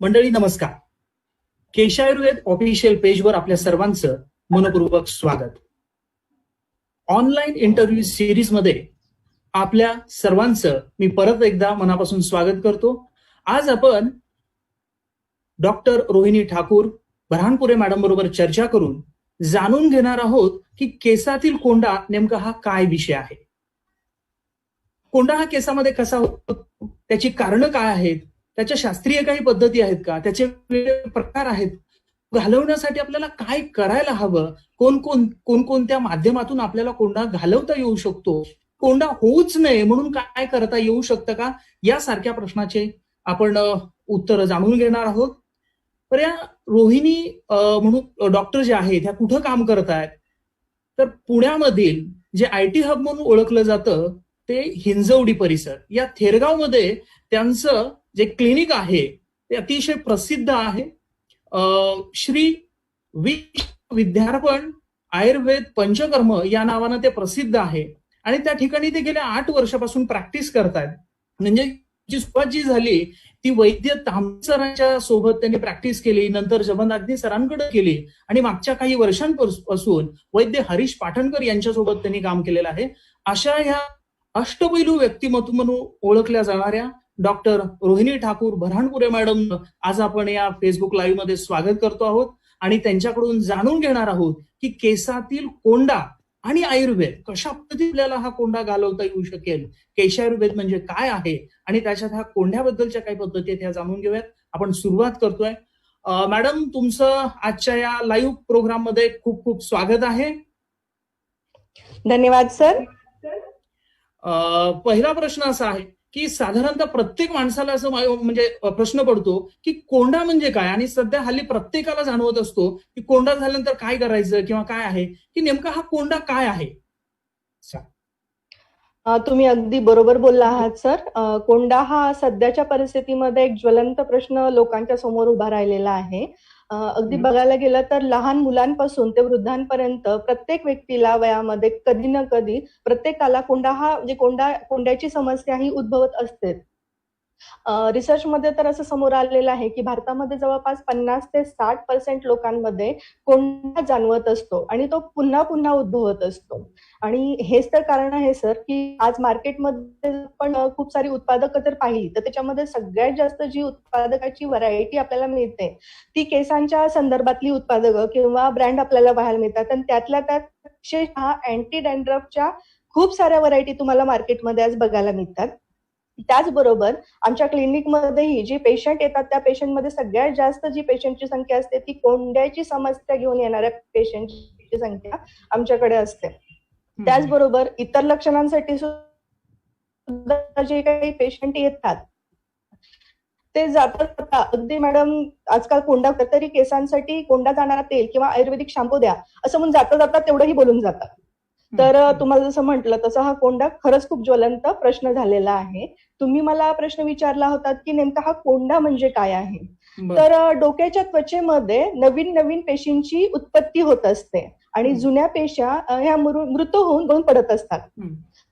मंडळी नमस्कार. केशायुर्वेद ऑफिशियल पेजवर आपल्या सर्वांचं मनपूर्वक स्वागत. ऑनलाईन इंटरव्ह्यू सिरीज मध्ये आपल्या सर्वांचं मी परत एकदा मनापासून स्वागत करतो. आज आपण डॉक्टर रोहिणी ठाकूर बऱ्हाणपुरे मॅडम बरोबर चर्चा करून जाणून घेणार आहोत की केसातील कोंडा नेमका हा काय विषय आहे. कोंडा हा केसामध्ये कसा होतो, त्याची कारणं काय आहेत, त्याच्या शास्त्रीय काही पद्धती आहेत का, त्याचे वेगवेगळे प्रकार आहेत, घालवण्यासाठी आपल्याला काय करायला हवं, कोणकोणत्या माध्यमातून आपल्याला कोंडा घालवता येऊ शकतो, कोंडा होऊच नये म्हणून काय करता येऊ शकतं का, यासारख्या प्रश्नाचे आपण उत्तर जाणून घेणार आहोत. तर या रोहिणी म्हणून डॉक्टर जे आहेत ह्या कुठं काम करत आहेत, तर पुण्यामधील जे IT हब म्हणून ओळखलं जातं ते हिंजवडी परिसर या थेरगाव मध्ये त्यांचं जे क्लिनिक आहे ते अतिशय प्रसिद्ध आहे. श्री विद्यार्पण आयुर्वेद पंचकर्म या नावानं ते प्रसिद्ध आहे आणि त्या ठिकाणी ते गेल्या 8 वर्षापासून प्रॅक्टिस करतायत. म्हणजे जी सुरुवात जी झाली ती वैद्य तांबसरांच्या सोबत त्यांनी प्रॅक्टिस केली, नंतर जमनाग्नी सरांकडे केली आणि मागच्या काही वर्षांपासून वैद्य हरीश पाठणकर यांच्यासोबत त्यांनी काम केलेलं आहे. अशा ह्या अष्टपैलू व्यक्तिमत्व म्हणून ओळखल्या जाणाऱ्या डॉक्टर रोहिणी ठाकूर बऱ्हाणपुरे मॅडम आज आपण या फेसबुक लाईव्ह मध्ये स्वागत करतो आहोत आणि त्यांच्याकडून जाणून घेणार आहोत की केसातील कोंडा आणि आयुर्वेद कशा पद्धतीने आपल्याला हा कोंडा घालवता येऊ शकेल, केशायुर्वेद म्हणजे काय आहे आणि त्याच्यात ह्या कोंड्याबद्दलच्या काही पद्धती आहेत त्या जाणून घेऊयात. आपण सुरुवात करतोय. मॅडम, तुमचं आजच्या या लाईव्ह प्रोग्राम मध्ये खूप खूप स्वागत आहे. धन्यवाद सर. पहिला प्रश्न असा आहे की साधारणतः प्रत्येक माणसाला असं म्हणजे प्रश्न पडतो की कोंडा म्हणजे काय, आणि सध्या हल्ली प्रत्येकाला जाणवत असतो की कोंडा झाल्यानंतर काय करायचं किंवा काय आहे, की नेमका हा कोंडा काय आहे. तुम्ही अगदी बरोबर बोलला आहात सर. कोंडा हा सध्याच्या परिस्थितीमध्ये एक ज्वलंत प्रश्न लोकांच्या समोर उभा राहिलेला आहे. अगदी बघायला गेलं तर लहान मुलांपासून ते वृद्धांपर्यंत प्रत्येक व्यक्तीला वयामध्ये कधी ना कधी प्रत्येकाला कोंडा हा म्हणजे कोंड्याची समस्या ही उद्भवत असते. रिसर्च मध्ये तर असं समोर आलेलं आहे की भारतामध्ये जवळपास 50 ते 60% लोकांमध्ये कोंडा जाणवत असतो आणि तो पुन्हा पुन्हा उद्भवत असतो. आणि हेच तर कारण आहे सर की आज मार्केटमध्ये पण खूप सारी उत्पादक जर पाहिली तर त्याच्यामध्ये सगळ्यात जास्त जी उत्पादकाची व्हरायटी आपल्याला मिळते ती केसांच्या संदर्भातली उत्पादकं किंवा ब्रँड आपल्याला पाहायला मिळतात. आणि त्यातल्या त्यात विशेषतः अँटी डॅन्ड्रफच्या खूप साऱ्या व्हरायटी तुम्हाला मार्केटमध्ये आज बघायला मिळतात. त्याचबरोबर आमच्या क्लिनिकमध्येही जे पेशंट येतात त्या पेशंटमध्ये सगळ्यात जास्त जी पेशंटची संख्या असते ती कोंड्याची समस्या घेऊन येणाऱ्या पेशंटची संख्या आमच्याकडे असते. त्याचबरोबर इतर लक्षणांसाठी सुद्धा जे काही पेशंट येतात ते जाता अगदी मॅडम आजकाल कोंडा तरी केसांसाठी कोंडा जाणारा तेल किंवा आयुर्वेदिक शॅम्पू द्या असं म्हणून जाता जाता तेवढंही बोलून जातात. तर तुम्हाला जसं म्हटलं तसं हा कोंडा खरंच खूप ज्वलंत प्रश्न झालेला आहे. तुम्ही मला प्रश्न विचारला होता की नेमका हा कोंडा म्हणजे काय आहे. तर डोक्याच्या त्वचेमध्ये नवीन नवीन पेशींची उत्पत्ती होत असते आणि जुन्या पेशा ह्या मृत होऊन गळून पडत असतात.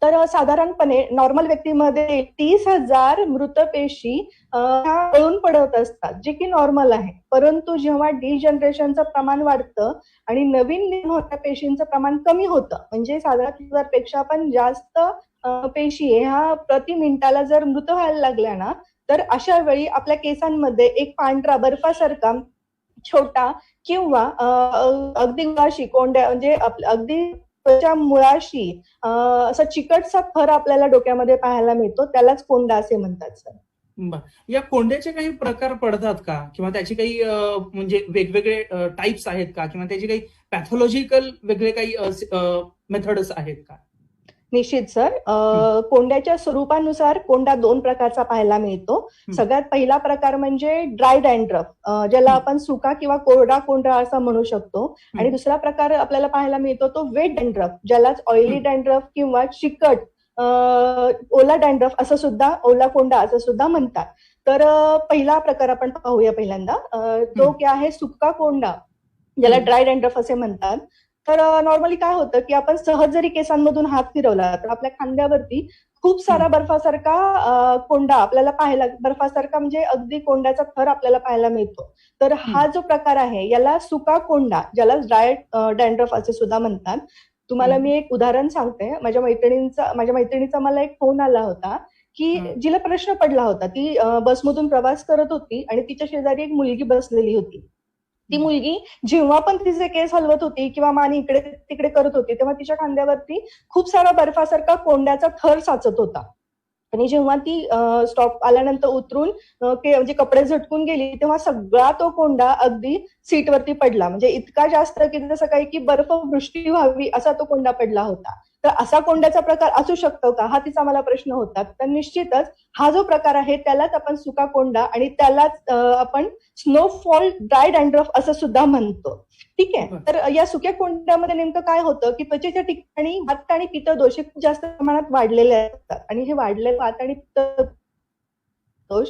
तर साधारणपणे नॉर्मल व्यक्तीमध्ये 30,000 मृत पेशी ह्या गळून पडत असतात, जे की नॉर्मल आहे. परंतु जेव्हा डिजनरेशनचं प्रमाण वाढतं आणि नवीन निर्माण होत्या पेशींचं प्रमाण कमी होतं, म्हणजे साधारण 1000 पेक्षा पण जास्त पेशी ह्या प्रति मिनिटाला जर मृत व्हायला लागल्या ना, तर अशा वेळी आपल्या केसांमध्ये एक पांढरा बर्फासारखा छोटा किंवा अगदी मुळाशी कोंड्या म्हणजे अगदी त्याच्या मुळाशी असा चिकटसा थर आपल्याला डोक्यामध्ये पाहायला मिळतो, त्यालाच कोंडा असे म्हणतात सर. या कोंड्याचे काही प्रकार पडतात का, किंवा त्याची काही म्हणजे वेगवेगळे टाइप्स आहेत का, किंवा त्याची काही पॅथॉलॉजिकल वेगळे काही मेथड्स आहेत का? निश्चित सर. कोंड्याच्या स्वरूपानुसार कोंडा 2 प्रकारचा पाहायला मिळतो. सगळ्यात पहिला प्रकार म्हणजे ड्राय डॅन्ड्रफ, ज्याला आपण सुका किंवा कोरडा कोंडा असं म्हणू शकतो. आणि दुसरा प्रकार आपल्याला पाहायला मिळतो तो वेट डॅन्ड्रफ, ज्यालाच ऑइली डॅन्ड्रफ किंवा चिकट ओला डॅन्ड्रफ असं सुद्धा, ओला कोंडा असं सुद्धा म्हणतात. तर पहिला प्रकार आपण पाहूया पहिल्यांदा. तो काय आहे सुका कोंडा, ज्याला ड्राय डॅन्ड्रफ असे म्हणतात. तर नॉर्मली काय होतं की आपण सहज जरी केसांमधून हात फिरवला तर आपल्या खांद्यावरती खूप सारा बर्फासारखा कोंडा आपल्याला पाहायला, बर्फासारखा म्हणजे अगदी कोंड्याचा थर आपल्याला पाहायला मिळतो. तर हा जो प्रकार आहे याला सुका कोंडा, ज्याला ड्राय डॅन्ड्रफ असे सुद्धा म्हणतात. तुम्हाला मी एक उदाहरण सांगते. माझ्या मैत्रिणीचा मला एक फोन आला होता की जिला प्रश्न पडला होता. ती बसमधून प्रवास करत होती आणि तिच्या शेजारी एक मुलगी बसलेली होती. ती मुलगी जेव्हा पण तिचे केस हलवत होती किंवा मान इकडे तिकडे करत होती तेव्हा तिच्या खांद्यावरती खूप सारा बर्फासारखा कोंड्याचा थर साचत होता. आणि जेव्हा ती स्टॉप आल्यानंतर उतरून म्हणजे कपडे झटकून गेली तेव्हा सगळा तो कोंडा अगदी सीटवरती पडला. म्हणजे इतका जास्त की जसं काही की बर्फवृष्टी व्हावी असा तो कोंडा पडला होता. तर असा कोंड्याचा प्रकार असू शकतो का, हा तिचा मला प्रश्न होता. तर निश्चितच हा जो प्रकार आहे त्यालाच आपण सुका कोंडा आणि त्यालाच आपण स्नोफॉल ड्राय डॅन्ड्रफ असं सुद्धा म्हणतो. ठीक आहे. तर या सुक्या कोंड्यामध्ये नेमकं काय होतं की त्वचेच्या ठिकाणी वात आणि पित्त दोष खूप जास्त प्रमाणात वाढलेले असतात आणि हे वाढलेले वात आणि पित्त दोष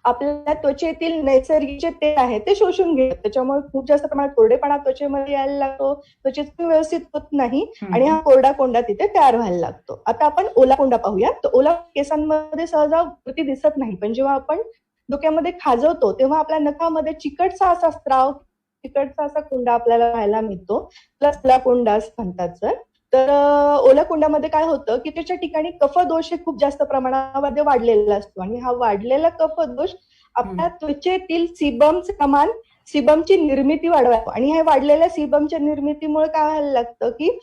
आपल्या त्वचेतील नैसर्गिक जे तेल आहे ते शोषून घेतात. त्याच्यामुळे खूप जास्त प्रमाणात कोरडेपणा त्वचेमध्ये यायला लागतो, त्वचेचं व्यवस्थित होत नाही आणि हा कोरडा कोंडा तिथे तयार व्हायला लागतो. आता आपण ओला कोंडा पाहूया. तर ओला केसांमध्ये सहजावृत्ती दिसत नाही, पण जेव्हा आपण डोक्यामध्ये खाजवतो तेव्हा आपल्या नखामध्ये चिकटसा असा स्त्राव, चिकटसा असा कोंडा आपल्याला पाहायला मिळतो. प्लस ओला कोंडा असं म्हणतात सर. तर ओल्या कोंड्यामध्ये काय होतं की त्याच्या ठिकाणी कफदोष हे खूप जास्त प्रमाणामध्ये वाढलेला असतो आणि हा वाढलेला कफदोष आपल्या त्वचेतील सिबमचं प्रमाण, सिबमची निर्मिती वाढवायला आणि हे वाढलेल्या सिबमच्या निर्मितीमुळे काय व्हायला लागतं की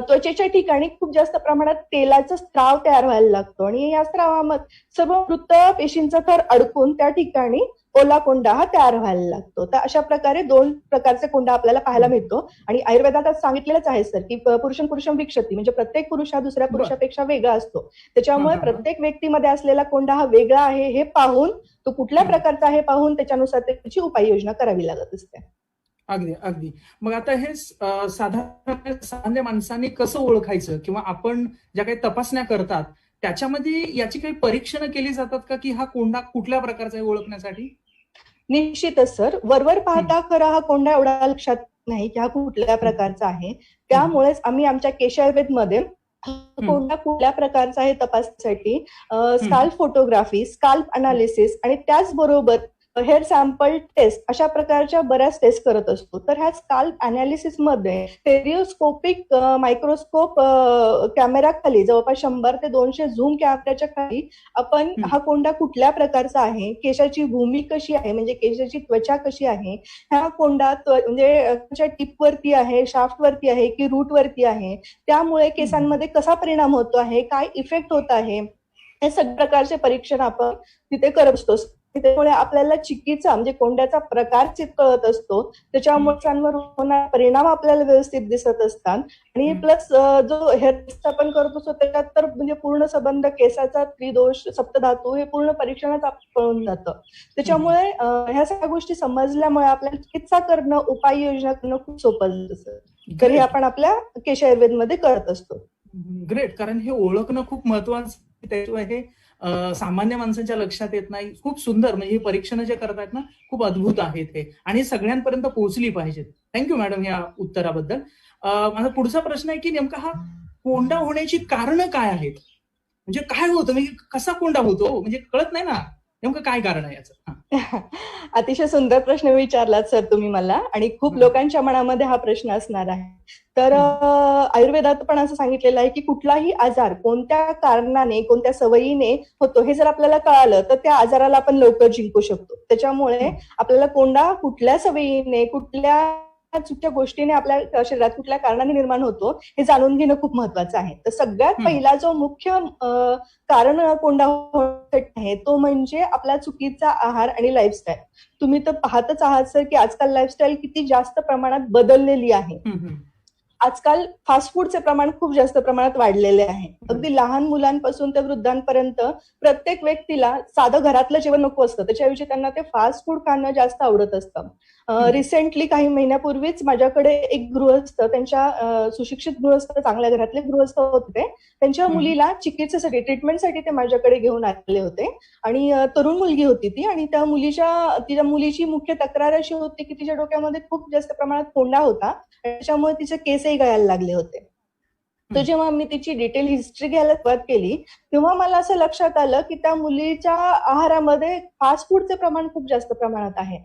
त्वचेच्या ठिकाणी खूप जास्त प्रमाणात तेलाचा स्त्राव तयार व्हायला लागतो आणि या स्त्रावामध्ये सर्व मृत पेशींचा थर अडकून त्या ठिकाणी ओला कोंडा हा तयार व्हायला लागतो. तर अशा प्रकारे 2 प्रकारचे कोंडा आपल्याला पाहायला मिळतो आणि आयुर्वेदात सांगितलेलंच आहे सर की पुरुषं पुरुषं विक्षती, म्हणजे प्रत्येक पुरुष हा दुसऱ्या पुरुषापेक्षा वेगळा असतो. त्याच्यामुळे प्रत्येक व्यक्तीमध्ये असलेला कोंडा हा वेगळा आहे हे पाहून, तो कुठल्या प्रकारचा आहे पाहून त्याच्यानुसार त्याची उपाययोजना करावी लागत असते. अगदी अगदी. मग आता हे सामान्य माणसांनी कसं ओळखायचं किंवा आपण ज्या काही तपासण्या करतात त्याच्यामध्ये याची काही परीक्षणं केली जातात का की हा कोंडा कुठल्या प्रकारचा आहे ओळखण्यासाठी? निश्चितच सर. वरवर पाहता खरा हा कोंडा एवढा लक्षात नाही की हा कुठल्या प्रकारचा आहे. त्यामुळेच आम्ही आमच्या केश आयुर्वेदमध्ये कोंडा कुठल्या प्रकारचा आहे तपासण्यासाठी स्काल्प फोटोग्राफी, स्काल्प अनालिसिस आणि त्याचबरोबर हेअर सॅम्पल टेस्ट अशा प्रकारच्या बऱ्याच टेस्ट करत असतो. तर ह्या स्काल्प अनालिसिस मध्ये स्टेरिओस्कोपिक मायक्रोस्कोप कॅमेरा खाली जवळपास 100 ते 200 झूम कॅमेऱ्याच्या खाली आपण हा कोंडा कुठल्या प्रकारचा आहे, केशाची भूमी कशी आहे, म्हणजे केशाची त्वचा कशी आहे, हा कोंडा म्हणजे टिपवरती आहे, शाफ्टवरती आहे की रूटवरती आहे, त्यामुळे केसांमध्ये कसा परिणाम होतो आहे, काय इफेक्ट होत आहे, हे सगळ्या प्रकारचे परीक्षण आपण तिथे करत असतो. त्यामुळे आपल्याला चिकीचा म्हणजे कोंड्याचा प्रकार कळत असतो. त्याच्यामुळे त्यांवर होणारे परिणाम आपल्याला व्यवस्थित दिसत असतात आणि प्लस जो हेअर आपण करत असतो त्याच्यात तर म्हणजे पूर्ण संबंध केसाचा त्रिदोष, सप्तधातू हे पूर्ण परीक्षणात कळून जातं. त्याच्यामुळे ह्या सगळ्या गोष्टी समजल्यामुळे आपल्याला चिकित्सा करणं, उपाययोजना करणं खूप सोपं असतं. तर हे आपण आपल्या केश आयुर्वेदमध्ये करत असतो. ग्रेट. कारण हे ओळखणं खूप महत्वाचं, त्याशिवाय हे सामान्य माणसांच्या लक्षात येत नाही. खूप सुंदर, म्हणजे ही परीक्षणं जे करतायत ना खूप अद्भुत आहेत हे आणि सगळ्यांपर्यंत पोहोचली पाहिजेत. थँक्यू मॅडम या उत्तराबद्दल. माझा पुढचा प्रश्न आहे की नेमका हा कोंडा होण्याची कारणं काय आहेत? म्हणजे काय होतं, म्हणजे कसा कोंडा होतो, म्हणजे कळत नाही ना नेमकं काय कारण आहे याचं? अतिशय सुंदर प्रश्न विचारलात सर तुम्ही मला आणि खूप लोकांच्या मनामध्ये हा प्रश्न असणार आहे. तर आयुर्वेदात पण असं सांगितलेलं आहे की कुठलाही आजार कोणत्या कारणाने, कोणत्या सवयीने होतो हे जर आपल्याला कळालं तर त्या आजाराला आपण लवकर जिंकू शकतो. त्याच्यामुळे आपल्याला कोंडा कुठल्या सवयीने, कुठल्या चुकीच्या गोष्टीने आपल्या शरीरात कुठल्या कारणाने निर्माण होतो हे जाणून घेणं खूप महत्वाचं आहे. तर सगळ्यात पहिला जो मुख्य कारण कोंडा होण्यासाठी आहे तो म्हणजे आपला चुकीचा आहार आणि लाईफस्टाईल. तुम्ही तर पाहतच आहात सर की आजकाल लाईफस्टाईल किती जास्त प्रमाणात बदललेली आहे. आजकाल फास्ट फूडचे प्रमाण खूप जास्त प्रमाणात वाढलेले आहे. अगदी लहान मुलांपासून ते वृद्धांपर्यंत प्रत्येक व्यक्तीला साधं घरातलं जेवण नको असतं, त्याच्याऐवजी त्यांना ते फास्ट फूड खाणं जास्त आवडत असतं. रिसेंटली काही महिन्यापूर्वीच माझ्याकडे एक गृहस्थ, त्यांच्या सुशिक्षित गृहस्थ, चांगल्या घरातले गृहस्थ होते. त्यांच्या मुलीला चिकित्सेसाठी, ट्रीटमेंटसाठी ते माझ्याकडे घेऊन आलेले होते आणि तरुण मुलगी होती ती. आणि तिच्या मुलीची मुख्य तक्रार अशी होती की तिच्या डोक्यामध्ये खूप जास्त प्रमाणात कोंडा होता, त्याच्यामुळे तिचे केसही गळायला लागले होते. तर जेव्हा मी तिची डिटेल हिस्ट्री घ्यायला सुरुवात केली, तेव्हा मला असं लक्षात आलं की त्या मुलीच्या आहारामध्ये फास्ट फूडचे प्रमाण खूप जास्त प्रमाणात आहे.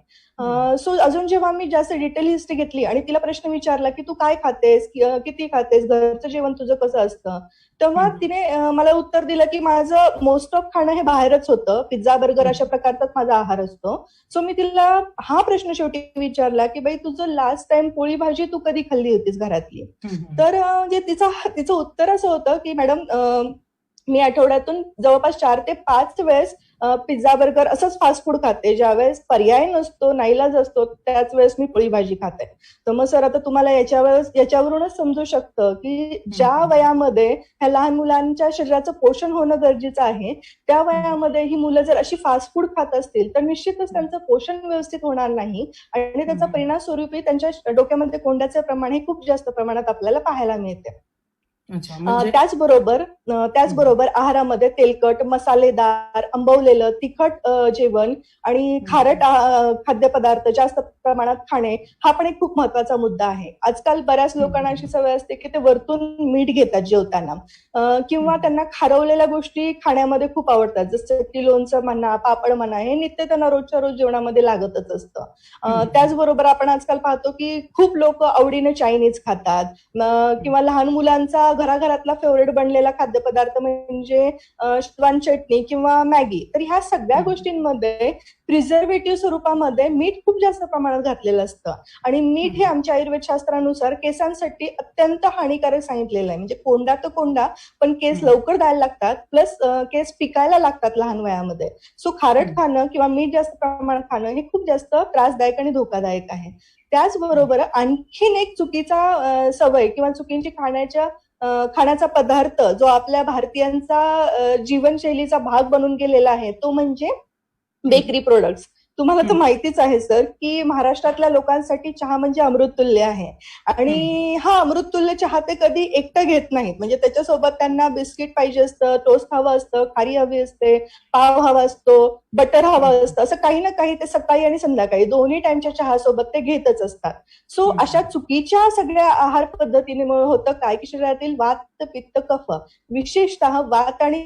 सो अजून जेव्हा मी जास्त डिटेल हिस्ट्री घेतली आणि तिला प्रश्न विचारला की तू काय खातेस, किती खातेस, घरचं जेवण तुझं कसं असतं, तेव्हा तिने मला उत्तर दिलं की माझं मोस्ट ऑफ खाणं हे बाहेरच होतं, पिझ्झा बर्गर अशा प्रकारचाच माझा आहार असतो. सो मी तिला हा प्रश्न शेवटी विचारला की बाई, तुझं लास्ट टाइम पोळी भाजी तू कधी खाल्ली होतीस घरातली? तर म्हणजे तिचं उत्तर असं होतं की मॅडम, मी आठवड्यातून जवळपास 4 ते 5 वेळेस पिझ्झा बर्गर असंच फास्ट फूड खाते. ज्यावेळेस पर्याय नसतो, नाईलाज असतो, त्याच वेळेस मी पोळी भाजी खाते. तर मग सर, आता तुम्हाला याच्यावरूनच समजू शकतं की ज्या वयामध्ये ह्या लहान मुलांच्या शरीराचं पोषण होणं गरजेचं आहे, त्या वयामध्ये ही मुलं जर अशी फास्ट फूड खात असतील तर निश्चितच त्यांचं पोषण व्यवस्थित होणार नाही आणि त्याचा परिणाम स्वरूपी त्यांच्या डोक्यामध्ये कोंड्याचे प्रमाण हे खूप जास्त प्रमाणात आपल्याला पाहायला मिळते. त्याचबरोबर आहारामध्ये तेलकट, मसालेदार, आंबवलेलं, तिखट जेवण आणि खारट खाद्यपदार्थ जास्त प्रमाणात खाणे हा पण एक खूप महत्वाचा मुद्दा आहे. आजकाल बऱ्याच लोकांना अशी सवय असते की ते वरतून मीठ घेतात जेवताना, किंवा त्यांना खारवलेल्या गोष्टी खाण्यामध्ये खूप आवडतात, जसं की लोणचं म्हणा, पापड म्हणा, हे नित्य त्यांना रोजच्या रोज जेवणामध्ये लागतच असतं. त्याचबरोबर आपण आजकाल पाहतो की खूप लोक आवडीने चायनीज खातात, किंवा लहान मुलांचा घराघरातला फेवरेट बनलेला खाद्यपदार्थ म्हणजे शेजवान चटणी किंवा मॅगी. तर ह्या सगळ्या गोष्टींमध्ये प्रिझर्वेटिव्ह स्वरूपामध्ये मीठ खूप जास्त प्रमाणात घातलेलं असतं आणि मीठ हे आमच्या आयुर्वेद शास्त्रानुसार केसांसाठी अत्यंत हानिकारक सांगितलेलं आहे. म्हणजे कोंडा तर कोंडा, पण केस लवकर द्यायला लागतात, प्लस केस पिकायला लागतात लहान वयामध्ये. सो खारट खाणं किंवा मीठ जास्त प्रमाणात खाणं हे खूप जास्त त्रासदायक आणि धोकादायक आहे. त्याचबरोबर आणखीन एक चुकीचा सवय किंवा चुकीची खाण्याचा पदार्थ जो आपल्या भारतीयांचा जीवनशैलीचा भाग बनून गेलेला आहे, तो म्हणजे बेकरी प्रोडक्ट्स. तुम्हाला तर माहितीच आहे सर की महाराष्ट्रातल्या लोकांसाठी चहा म्हणजे अमृततुल्य आहे आणि हा अमृततुल्य चहा ते कधी एकटं घेत नाहीत. म्हणजे त्याच्यासोबत त्यांना बिस्किट पाहिजे असतं, टोस्ट हवं असतं, खारी हवी असते, पाव हवा असतो, बटर हवं असतं, असं काही ना काही ते सकाळी आणि संध्याकाळी दोन्ही टाइमच्या चहासोबत ते घेतच असतात. सो अशा चुकीच्या सगळ्या आहार पद्धतीमुळे होतं काय की शरीरातील वात, पित्त, कफ, विशेषतः वात आणि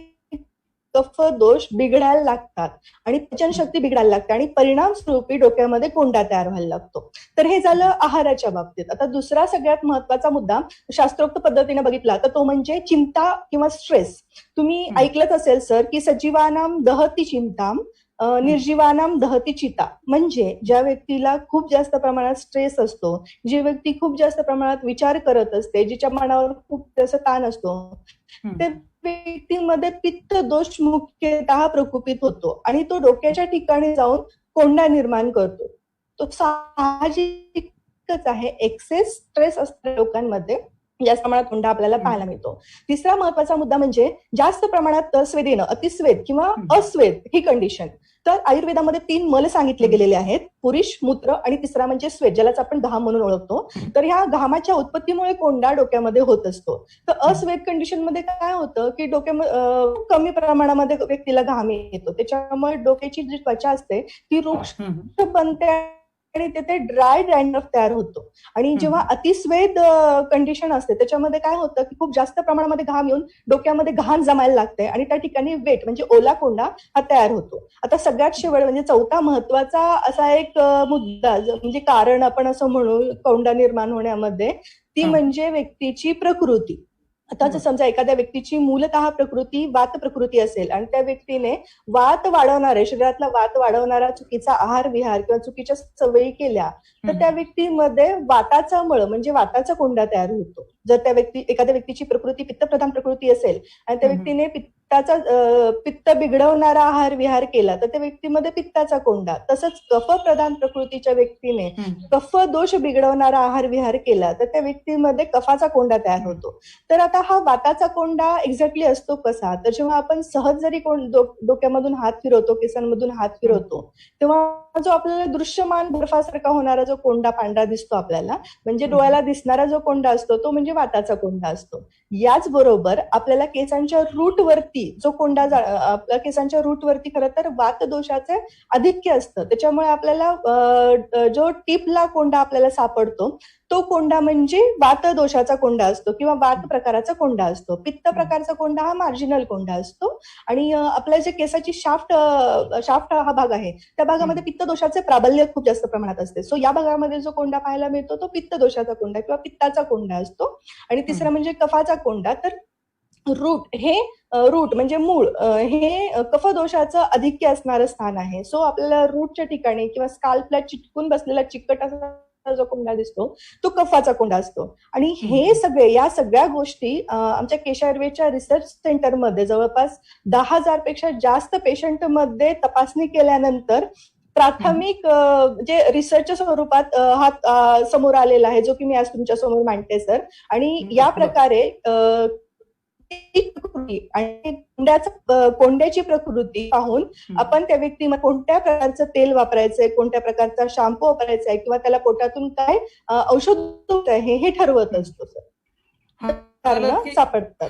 कफ दोष बिघडायला लागतात आणि पचनशक्ती बिघडायला लागते आणि परिणाम स्वरूपी डोक्यामध्ये कोंडा तयार व्हायला लागतो. तर हे झालं आहाराच्या बाबतीत. आता दुसरा सगळ्यात महत्वाचा मुद्दा शास्त्रोक्त पद्धतीने बघितला तर तो म्हणजे चिंता किंवा स्ट्रेस. तुम्ही ऐकलंच असेल सर की सजीवानाम दहती चिंताम, निर्जीवानाम दहती चिता. म्हणजे ज्या व्यक्तीला खूप जास्त प्रमाणात स्ट्रेस असतो, जी व्यक्ती खूप जास्त प्रमाणात विचार करत असते, जिच्या मनावर खूप जास्त ताण असतो, ते व्यक्तीमध्ये पित्त दोष मुख्यतः प्रकोपित होतो आणि तो डोक्याच्या ठिकाणी जाऊन कोंडा निर्माण करतो. तो साहजिकच आहे. एक्सेस स्ट्रेस असणाऱ्या लोकांमध्ये जास्त प्रमाणात कोंडा आपल्याला पाहायला मिळतो. तिसरा महत्वाचा मुद्दा म्हणजे जास्त प्रमाणात स्वेद येणं, अतिस्वेद किंवा अस्वेद ही कंडिशन. तर आयुर्वेदामध्ये 3 मल सांगितले गेलेले आहेत, पुरुष, मूत्र आणि तिसरा म्हणजे स्वेद, ज्यालाच आपण घाम म्हणून ओळखतो. तर ह्या घामाच्या उत्पत्तीमुळे कोंडा डोक्यामध्ये होत असतो. तर अस्वेद कंडिशन मध्ये काय होतं की डोक्यामध्ये कमी प्रमाणामध्ये व्यक्तीला घाम येतो, त्याच्यामुळे डोक्याची जी त्वचा असते ती रुक्ष बनते आणि तिथे ड्राय डॅन्ड्रफ तयार होतो. आणि जेव्हा अतिस्वेद कंडिशन असते त्याच्यामध्ये काय होतं की खूप जास्त प्रमाणामध्ये घाम येऊन डोक्यामध्ये घाण जमायला लागते आणि त्या ठिकाणी वेट म्हणजे ओला कोंडा हा तयार होतो. आता सगळ्यात शेवट म्हणजे चौथा महत्वाचा असा एक मुद्दा म्हणजे कारण आपण असं म्हणू कोंडा निर्माण होण्यामध्ये, ती म्हणजे व्यक्तीची प्रकृती. आता जर समजा एखाद्या व्यक्तीची मूलतः प्रकृती वात प्रकृती असेल आणि त्या व्यक्तीने वात वाढवणारे, शरीरातला वात वाढवणारा चुकीचा आहार विहार किंवा चुकीच्या सवयी केल्या तर त्या व्यक्तीमध्ये वाताचा मळ म्हणजे वाताचा कोंडा तयार होतो. जर एखाद्या व्यक्तीची प्रकृती पित्तप्रधान प्रकृती असेल आणि त्या व्यक्तीने पित्त बिघडवणारा आहार विहार केला तर त्या व्यक्तीमध्ये पित्ताचा कोंडा. तसंच कफ प्रधान प्रकृतीच्या व्यक्तीने कफ दोष बिघडवणारा आहार विहार केला तर त्या व्यक्तीमध्ये कफाचा कोंडा तयार होतो. तर आता हा वाताचा कोंडा एक्झॅक्टली असतो कसा, तर जेव्हा आपण सहज जरी डोक्यामधून हात फिरवतो, केसांमधून हात फिरवतो, तेव्हा जो आपल्याला दृश्यमान बर्फासारखा होणारा जो कोंडा पांढरा दिसतो आपल्याला, म्हणजे डोळ्याला दिसणारा जो कोंडा असतो तो म्हणजे वाताचा कोंडा असतो. याचबरोबर आपल्याला केसांच्या रूट वरती जो कोंडा आपल्या केसांच्या रूट वरती खरं तर वात दोषाचे आधिक्य असतं. त्याच्यामुळे आपल्याला जो टिपला कोंडा आपल्याला सापडतो तो कोंडा म्हणजे वात दोषाचा कोंडा असतो किंवा वात प्रकाराचा कोंडा असतो. पित्त प्रकारचा कोंडा हा मार्जिनल कोंडा असतो आणि आपल्या जे केसाची शाफ्ट हा भाग आहे त्या भागामध्ये पित्त दोषाचे प्राबल्य खूप जास्त प्रमाणात असते. सो या भागामध्ये जो कोंडा पाहायला मिळतो तो पित्त दोषाचा कोंडा किंवा पित्ताचा कोंडा असतो. आणि तिसरा म्हणजे कफाचा कोंडा. तर रूट म्हणजे मूळ हे कफदोषाचं आधिक्य असणारं स्थान आहे. सो आपल्याला रूटच्या ठिकाणी किंवा स्काल्पला चिटकून बसलेला चिकट असा जो कोंडा दिसतो तो कफाचा कोंडा असतो. आणि या सगळ्या गोष्टी आमच्या केश आयुर्वेदच्या रिसर्च सेंटरमध्ये जवळपास 10,000 पेक्षा जास्त पेशंट मध्ये तपासणी केल्यानंतर प्राथमिक जे रिसर्चच्या स्वरूपात हा समोर आलेला आहे, जो की मी आज तुमच्या समोर मांडते सर. आणि या प्रकारे आणि कोंड्याची प्रकृती पाहून आपण त्या व्यक्तीला कोणत्या प्रकारचं तेल वापरायचंय, कोणत्या प्रकारचा शॅम्पू वापरायचा आहे किंवा त्याला पोटातून काय औषध आहे हे ठरवत असतो सर. कारण सापडतात.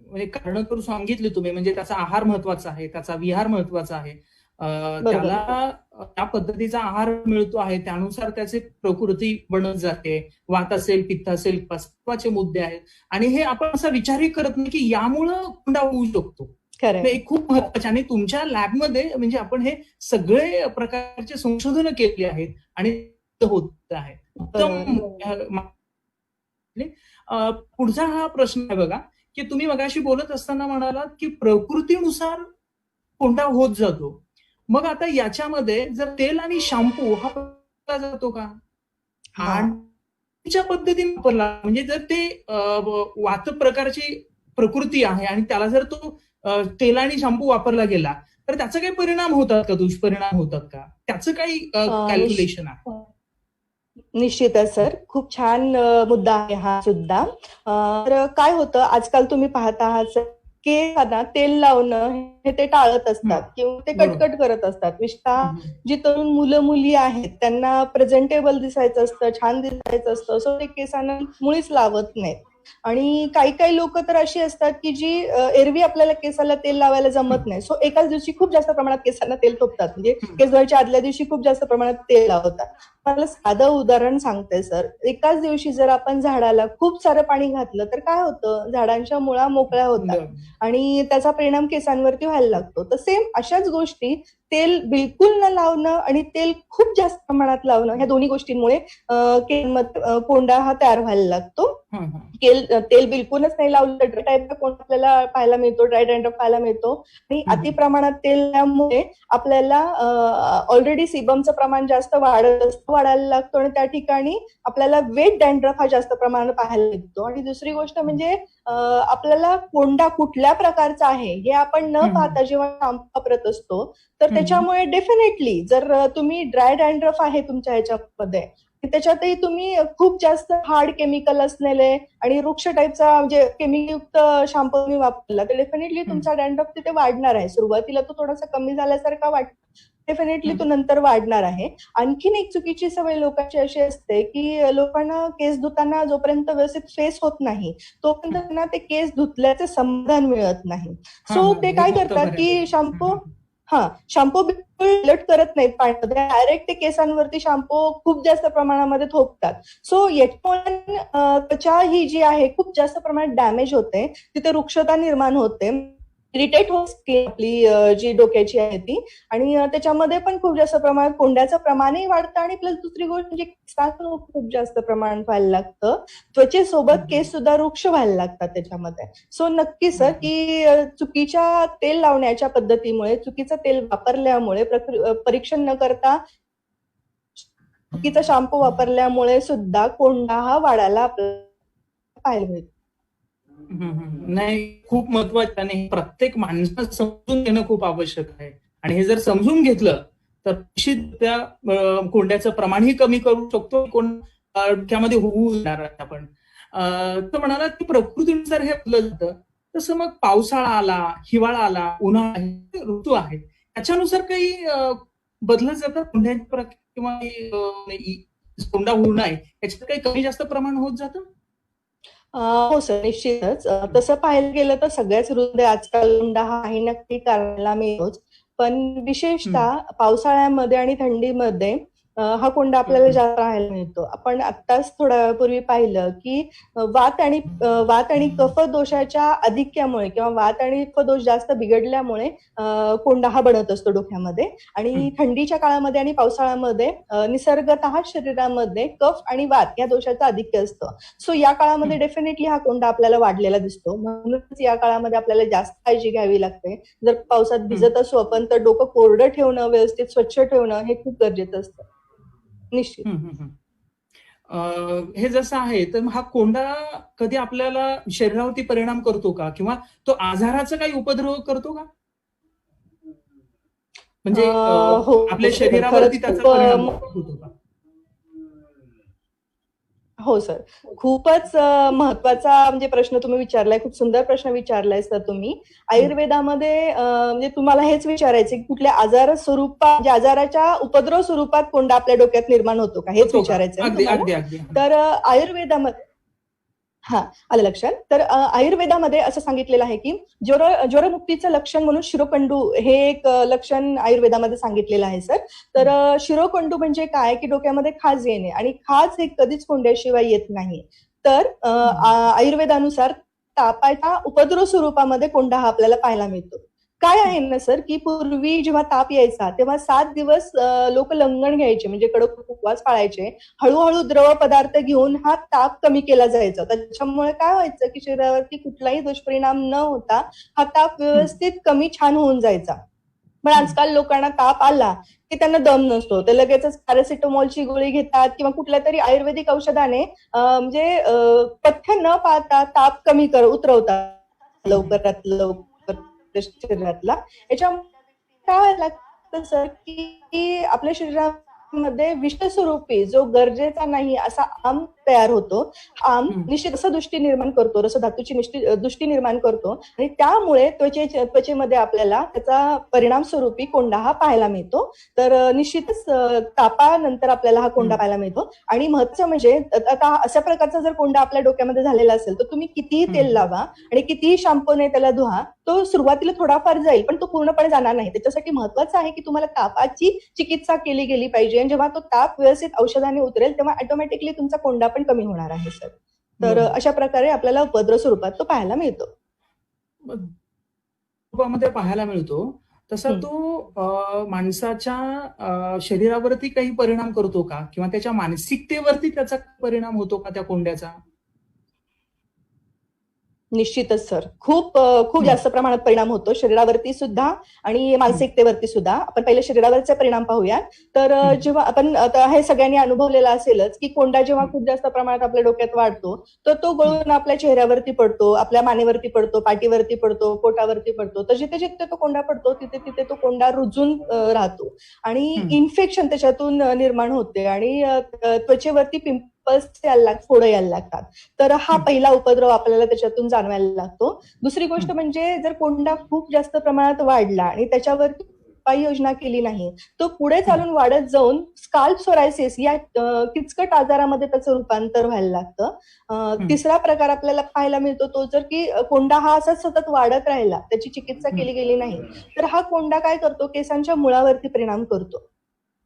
म्हणजे कारण करून सांगितले तुम्ही, म्हणजे त्याचा आहार महत्वाचा आहे, त्याचा विहार महत्वाचा आहे, त्याला त्या पद्धतीचा आहार मिळतो आहे, त्यानुसार त्याची प्रकृती बनत जाते. वात असेल, पित्त असेल, महत्वाचे मुद्दे आहेत. आणि हे आपण असा विचारही करत नाही की यामुळं कोंडा होऊ शकतो. हे खूप महत्वाचे. आणि तुमच्या लॅबमध्ये म्हणजे आपण हे सगळे प्रकारचे संशोधन केले आहेत आणि होत आहे. पुढचा हा प्रश्न आहे बघा, की तुम्ही मगाशी बोलत असताना म्हणालात की प्रकृतीनुसार कोंडा होत जातो. मग आता याच्यामध्ये जर तेल आणि शॅम्पू हा वापरला जातो का? आणि पद्धतीने वापरला म्हणजे जर ते वात प्रकारची प्रकृती आहे आणि त्याला जर तो तेल आणि शॅम्पू वापरला गेला तर त्याचा काही परिणाम होतात का, दुष्परिणाम होतात का? त्याचं काही कॅल्क्युलेशन आहे? निश्चितच सर, खूप छान मुद्दा आहे हा सुद्धा. तर काय होतं आजकाल तुम्ही पाहत आहात केसांना तेल लावणं हे ते टाळत असतात किंवा ते कटकट करत असतात. विशेषतः जी तरुण मुलं मुली आहेत त्यांना प्रेझेंटेबल दिसायचं असतं, छान दिसायचं असतं, सो ते केसांना मुळीच लावत नाहीत. आणि काही काही लोक तर अशी असतात की जी एरवी आपल्याला केसाला तेल लावायला जमत नाही, सो एकाच दिवशी खूप जास्त प्रमाणात केसांना तेल ठोकतात, म्हणजे केस धुवायच्या आदल्या दिवशी खूप जास्त प्रमाणात तेल लावतात. मला साधं उदाहरण सांगते सर. एकाच दिवशी जर आपण झाडाला खूप सारं पाणी घातलं तर काय होतं, झाडांच्या मुळा मोकळ्या होतात आणि त्याचा परिणाम केसांवरती व्हायला लागतो. तर सेम अशाच गोष्टी तेल बिलकुल न लावणं आणि तेल खूप जास्त प्रमाणात लावणं ह्या दोन्ही गोष्टींमुळे कोंडा हा तयार व्हायला लागतो. तेल बिलकुलच नाही लावलं तर ड्राय टाईप कोंडा आपल्याला पाहायला मिळतो, ड्राय डॅन्ड्रफ पाहायला मिळतो. आणि अति प्रमाणात तेल लावल्यामुळे आपल्याला ऑलरेडी सीबमचं प्रमाण जास्त वाढायला लागतो आणि त्या ठिकाणी आपल्याला वेट डॅन्ड्रफ हा जास्त प्रमाणात पाहायला मिळतो. आणि दुसरी गोष्ट म्हणजे आपल्याला कोंडा कुठल्या प्रकारचा आहे हे आपण न पाहता जेव्हा शॅम्पू वापरत असतो तर त्याच्यामुळे डेफिनेटली जर तुम्ही ड्राय डॅन्ड्रफ आहे तुमच्या ह्याच्यामध्ये त्याच्यातही तुम्ही खूप जास्त हार्ड केमिकल असलेले आणि वृक्ष टाईपचा म्हणजे केमिकलयुक्त शॅम्पू तुम्ही वापरला तर डेफिनेटली तुमचा डॅन्ड्रफ तिथे वाढणार आहे. सुरुवातीला तो थोडासा कमी झाल्यासारखा वाटतो, डेफिनेटली तो नंतर वाढणार आहे. आणखीन एक चुकीची सवय लोकांची अशी असते की लोकांना केस धुताना जोपर्यंत व्यवस्थित फेस होत नाही तोपर्यंत त्यांना ते केस धुतल्याचे समाधान मिळत नाही. सो ते काय करतात की शॅम्पू बिलकुल करत नाहीत पाण्यामध्ये, डायरेक्ट ते केसांवरती शॅम्पू खूप जास्त प्रमाणामध्ये थोपतात. सो याच्यामुळे त्वचा ही जी आहे खूप जास्त प्रमाणात डॅमेज होते, तिथे रुक्षता निर्माण होते, इरिटेट होते आपली जी डोक्याची आहे ती. आणि त्याच्यामध्ये पण खूप जास्त प्रमाणात कोंड्याचं प्रमाणही वाढतं आणि प्लस दुसरी गोष्ट म्हणजे केसांचं खूप जास्त प्रमाण व्हायला लागतं. त्वचेसोबत केस सुद्धा वृक्ष व्हायला लागतात त्याच्यामध्ये. सो नक्की सर की चुकीच्या तेल लावण्याच्या पद्धतीमुळे, चुकीचं तेल वापरल्यामुळे, परीक्षण न करता चुकीचा शॅम्पू वापरल्यामुळे सुद्धा कोंडा हा वाढायला आपल्याला पाहायला मिळतो. नाही, खूप महत्वाचं आणि हे प्रत्येक माणसाला समजून घेणं खूप आवश्यक आहे. आणि हे जर समजून घेतलं तर निश्चित त्या कोंड्याचं प्रमाणही कमी करू शकतो. डोक्यामध्ये होऊ देणार नाही आपण. तर म्हणाला की प्रकृतीनुसार हे बदलत जातं. तसं मग पावसाळा आला, हिवाळा आला, उन्हाळा आहे, हे ऋतू आहे. त्याच्यानुसार काही बदलत जातात कोंड्याच्या किंवा कोंडा होऊ नये याच्यात काही कमी जास्त प्रमाण होत जातं? हो सर, निश्चितच. तसं पाहायला गेलं तर सगळ्याच ऋतूमध्ये आजकाल कोंडा हा काही ना काही कारणाला मिळतोच. पण विशेषतः पावसाळ्यामध्ये आणि थंडीमध्ये हा कोंडा आपल्याला जास्त पाहायला मिळतो. आपण आत्ताच थोड्या वेळापूर्वी पाहिलं की वात आणि कफ दोषाच्या अधिक्यामुळे किंवा वात आणि कफ दोष जास्त बिघडल्यामुळे कोंडा हा बनत असतो डोक्यामध्ये. आणि थंडीच्या काळामध्ये आणि पावसाळ्यामध्ये निसर्गतः शरीरामध्ये कफ आणि वात या दोषाचं आधिक्य असतं. सो या काळामध्ये डेफिनेटली हा कोंडा आपल्याला वाढलेला दिसतो. म्हणूनच या काळामध्ये आपल्याला जास्त काळजी घ्यावी लागते. जर पावसात भिजत असू आपण तर डोकं कोरडं ठेवणं, व्यवस्थित स्वच्छ ठेवणं हे खूप गरजेचं असतं. निश्चित. हे जसं आहे तर हा कोंडा कधी आपल्याला शरीरावरती परिणाम करतो का, किंवा तो आजाराचा काही उपद्रव करतो का? म्हणजे हो आपल्या सर, शरीरावरती खरंच त्याचा परिणाम होतो का? हो सर, खूपच महत्वाचा म्हणजे प्रश्न तुम्ही विचारलाय. खूप सुंदर प्रश्न विचारलाय सर तुम्ही. आयुर्वेदामध्ये म्हणजे तुम्हाला हेच विचारायचं की कुठल्या म्हणजे आजाराच्या उपद्रव स्वरूपात कोंडा आपल्या डोक्यात निर्माण होतो का, हेच विचारायचंय ना अगदी तुम्हाला? अगदी अगदी. तर आयुर्वेदामध्ये आलं लक्षात. तर आयुर्वेदामध्ये असं सांगितलेलं आहे की ज्वरमुक्तीचं लक्षण म्हणून शिरोकंडू हे एक लक्षण आयुर्वेदामध्ये सांगितलेलं आहे सर. तर शिरोकंडू म्हणजे काय की डोक्यामध्ये खाज येणे, आणि खाज हे कधीच कोंड्याशिवाय येत नाही. तर आयुर्वेदानुसार तापाच्या उपद्रव स्वरूपामध्ये कोंडा हा आपल्याला पाहायला मिळतो. काय आहे ना सर की पूर्वी जेव्हा ताप यायचा तेव्हा 7 दिवस लोक लंगण घ्यायचे, म्हणजे कडक उपवास पाळायचे. हळूहळू द्रव पदार्थ घेऊन हा ताप कमी केला जायचा. त्याच्यामुळे काय व्हायचं की शरीरावरती कुठलाही दुष्परिणाम न होता हा ताप व्यवस्थित कमी छान होऊन जायचा. पण आजकाल लोकांना ताप आला की त्यांना दम नसतो, ते लगेचच पॅरासिटामॉलची गोळी घेतात किंवा कुठल्या तरी आयुर्वेदिक औषधाने म्हणजे पथ्य न पाळता ताप कमी उतरवतात लवकरात लवकर शरीरातला. याच्यामुळे काय लागतं सर की आपल्या शरीरामध्ये विषस्वरूपी जो गरजेचा नाही असा आम तयार होतो. आम निश्चित रसदुष्टी निर्माण करतो, रसधातूची दृष्टी निर्माण करतो, आणि त्यामुळे त्वचेमध्ये आपल्याला त्याचा परिणाम स्वरूपी कोंडा हा पाहायला मिळतो. तर निश्चितच तापानंतर आपल्याला हा कोंडा पाहायला मिळतो. आणि महत्त्वाचं म्हणजे आता अशा प्रकारचा जर कोंडा आपल्या डोक्यामध्ये झालेला असेल तर तुम्ही कितीही तेल लावा आणि कितीही शॅम्पूने त्याला धुवा, तो सुरुवातीला थोडाफार जाईल पण तो पूर्णपणे जाणार नाही. त्याच्यासाठी महत्वाचं आहे की तुम्हाला तापाची चिकित्सा केली गेली पाहिजे, आणि जेव्हा तो ताप व्यवस्थित औषधाने उतरेल तेव्हा ऑटोमॅटिकली तुमचा कोंडा पण कमी होणार आहे सर. तर अशा प्रकारे आपल्याला उपद्रव स्वरूपात तो पाहायला मिळतो. रूपामध्ये पाहायला मिळतो तसा तो माणसाच्या शरीरावरती काही परिणाम करतो का, किंवा त्याच्या मानसिकतेवरती त्याचा परिणाम होतो का त्या कोंड्याचा? निश्चितच सर, खूप जास्त प्रमाणात परिणाम होतो शरीरावरती सुद्धा आणि मानसिकतेवरती सुद्धा. आपण पहिले शरीरावरचे परिणाम पाहूया. तर जेव्हा आपण आता हे सगळ्यांनी अनुभवलेलं असेलच की कोंडा जेव्हा खूप जास्त प्रमाणात आपल्या डोक्यात वाढतो तर तो गळून आपल्या चेहऱ्यावरती पडतो, आपल्या मानेवरती पडतो, पाठीवरती पडतो, पोटावरती पडतो. तर जिथे जिथे तो कोंडा पडतो तिथे तिथे तो कोंडा रुजून राहतो आणि इन्फेक्शन त्याच्यातून निर्माण होते आणि त्वचेवरती फोडं यायला लागतात. तर हा पहिला उपद्रव आपल्याला त्याच्यातून जाणवायला लागतो. दुसरी गोष्ट म्हणजे जर कोंडा खूप जास्त प्रमाणात वाढला आणि त्याच्यावर उपाययोजना केली नाही तो पुढे चालून वाढत जाऊन स्काल्प सोरायसिस या किचकट आजारामध्ये त्याचं रूपांतर व्हायला लागतं. तिसरा प्रकार आपल्याला पाहायला मिळतो तो जर की कोंडा हा असा सतत वाढत राहिला, त्याची चिकित्सा केली गेली नाही तर हा कोंडा काय करतो, केसांच्या मुळावरती परिणाम करतो.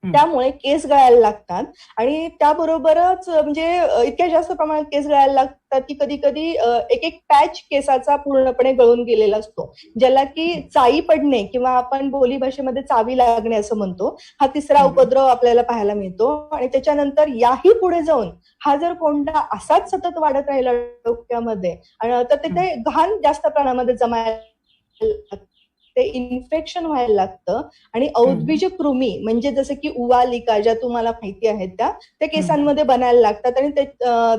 त्यामुळे केस गळायला लागतात आणि त्याबरोबरच म्हणजे इतक्या जास्त प्रमाणात केस गळायला लागतात की कधी कधी एक एक पॅच केसाचा पूर्णपणे गळून गेलेला असतो, ज्याला की चाई पडणे किंवा आपण बोली भाषेमध्ये चावी लागणे असं म्हणतो. हा तिसरा उपद्रव आपल्याला पाहायला मिळतो. आणि त्याच्यानंतर याही पुढे जाऊन हा जर कोंडा असाच सतत वाढत राहिला डोक्यामध्ये तर तिथे घाण जास्त प्रमाणामध्ये जमायला ते इन्फेक्शन व्हायला लागतं आणि औद्भिजक कृमी म्हणजे जसं की उवालिका ज्या तुम्हाला माहिती आहेत त्या केसांमध्ये बनायला लागतात आणि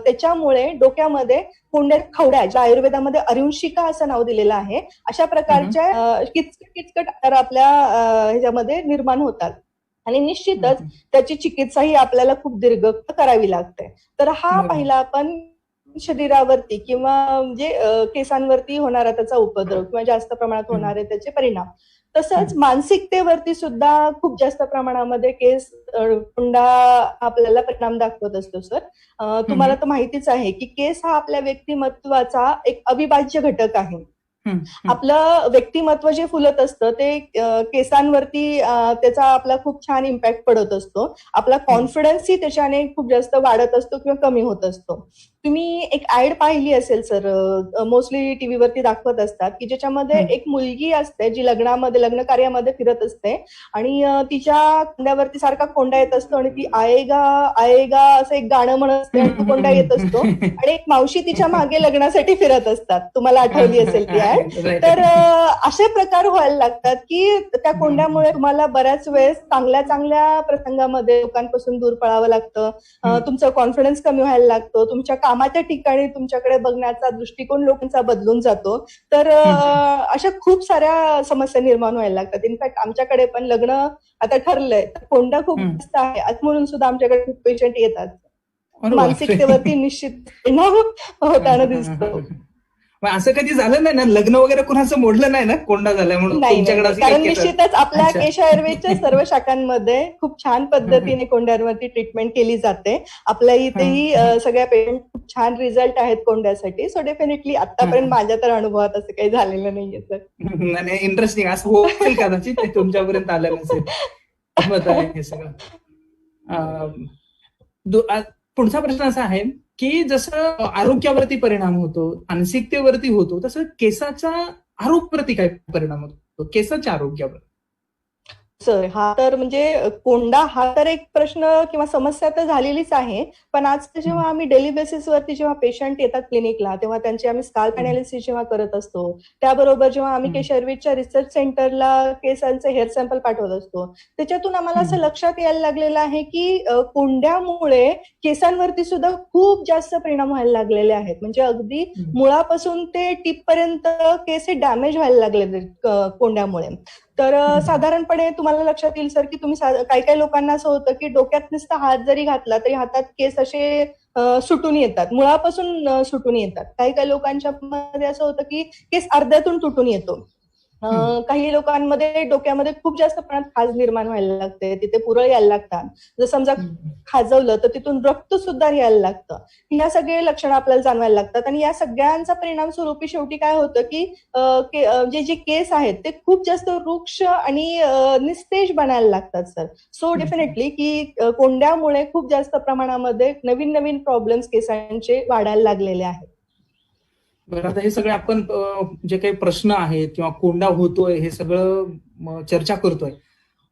त्याच्यामुळे डोक्यामध्ये कोंड्यात खवड्या, ज्या आयुर्वेदामध्ये अरुंशिका असं नाव दिलेलं आहे, अशा प्रकारच्या किचकट आजार आपल्या ह्याच्यामध्ये निर्माण होतात आणि निश्चितच त्याची चिकित्साही आपल्याला खूप दीर्घ करावी लागते. तर हा पहिला आपण शरीरावरती किंवा म्हणजे केसांवरती होणारा त्याचा उपद्रव किंवा जास्त प्रमाणात होणारे त्याचे परिणाम. तसंच मानसिकतेवरती सुद्धा खूप जास्त प्रमाणामध्ये केस कोंडा आपल्याला परिणाम दाखवत असतो सर. तुम्हाला तर माहितीच आहे की केस हा आपल्या व्यक्तिमत्वाचा एक अविभाज्य घटक आहे. आपलं व्यक्तिमत्व जे फुलत असतं ते केसांवरती त्याचा आपला खूप छान इम्पॅक्ट पडत असतो. आपला कॉन्फिडन्सही त्याच्याने खूप जास्त वाढत असतो किंवा कमी होत असतो. तुम्ही एक ऍड पाहिली असेल सर, मोस्टली टीव्हीवरती दाखवत असतात की ज्याच्यामध्ये एक मुलगी असते जी लग्न कार्यामध्ये फिरत असते आणि तिच्या खांद्यावरती सारखा कोंडा येत असतो आणि ती आएगा आएगा असं एक गाणं म्हणत असते आणि तो कोंडा येत असतो आणि एक मावशी तिच्या मागे लग्नासाठी फिरत असतात. तुम्हाला आठवली असेल ती ऍड. तर असे प्रकार व्हायला लागतात की त्या कोंड्यामुळे तुम्हाला बऱ्याच वेळेस चांगल्या प्रसंगामध्ये लोकांपासून दूर पळावं लागतं. तुमचा कॉन्फिडन्स कमी व्हायला लागतो. तुमच्या कामाच्या ठिकाणी तुमच्याकडे बघण्याचा दृष्टिकोन लोकांचा बदलून जातो. तर अशा खूप साऱ्या समस्या निर्माण व्हायला लागतात. इनफॅक्ट आमच्याकडे पण लग्न आता ठरलंय, कोंडा खूप जास्त आहे म्हणून सुद्धा आमच्याकडे खूप पेशंट येतात. मानसिकतेवरती निश्चित परिणाम होताना दिसतो. असं कधी झालं नाही ना, लग्न वगैरे कुणाचं मोडलं नाही ना कोंडा झालाय म्हणून? नाही, कारण निश्चितच आपल्या केश आयुर्वेदच्या सर्व शाखांमध्ये खूप छान पद्धतीने कोंड्यांवरती ट्रीटमेंट केली जाते. आपल्या इथेही सगळ्या पेशंट खूप छान रिझल्ट आहेत कोंड्यासाठी. सो डेफिनेटली आतापर्यंत माझ्या तर अनुभवात असं काही झालेलं नाहीये सर. नाही, इंटरेस्टिंग. असं होईल कदाचित ते तुमच्यापर्यंत आलं नसेल. हे सगळं. पुढचा प्रश्न असा आहे की जसं आरोग्यावरती परिणाम होतो, मानसिकतेवरती होतो, तसं केसाचा आरोग्यावरती काय परिणाम होतो, केसाच्या आरोग्यावर? सर हा तर म्हणजे कोंडा हा तर एक प्रश्न किंवा समस्या तर झालेलीच आहे. पण आज जेव्हा आम्ही डेली बेसिसवरती जेव्हा पेशंट येतात क्लिनिकला तेव्हा त्यांची आम्ही स्काल्प अनालिसिस जेव्हा करत असतो, त्याबरोबर जेव्हा आम्ही केश आयुर्वेदच्या रिसर्च सेंटरला केसांचे हेअर सॅम्पल पाठवत असतो, त्याच्यातून आम्हाला असं लक्षात यायला लागलेलं आहे की कोंड्यामुळे केसांवरती सुद्धा खूप जास्त परिणाम व्हायला लागलेले आहेत. म्हणजे अगदी मुळापासून ते टिपपर्यंत केस हे डॅमेज व्हायला लागले कोंड्यामुळे. तर साधारणपणे तुम्हाला लक्षात येईल सर की तुम्ही काही लोकांना असं होतं की डोक्यात नुसता हात जरी घातला तरी हातात केस असे सुटून येतात, मुळापासून सुटून येतात. काही लोकांच्या मध्ये असं होतं की केस अर्ध्यातून तुटून येतो. काही लोकांमध्ये डोक्यामध्ये खूप जास्त प्रमाणात खाज निर्माण व्हायला लागते, तिथे पुरळ यायला लागतात. जर समजा खाजवलं तर तिथून रक्त सुद्धा यायला लागतं. ह्या सगळे लक्षणं आपल्याला जाणवायला लागतात आणि या सगळ्यांचा परिणाम स्वरूपी शेवटी काय होतं की जे केस आहेत ते खूप जास्त वृक्ष आणि निस्तेज बनायला लागतात सर. सो डेफिनेटली की कोंड्यामुळे खूप जास्त प्रमाणामध्ये नवीन प्रॉब्लेम्स केसांचे वाढायला लागलेले आहेत. बरं, आता हे सगळे आपण जे काही प्रश्न आहेत किंवा कोंडा होतोय हे सगळं चर्चा करतोय,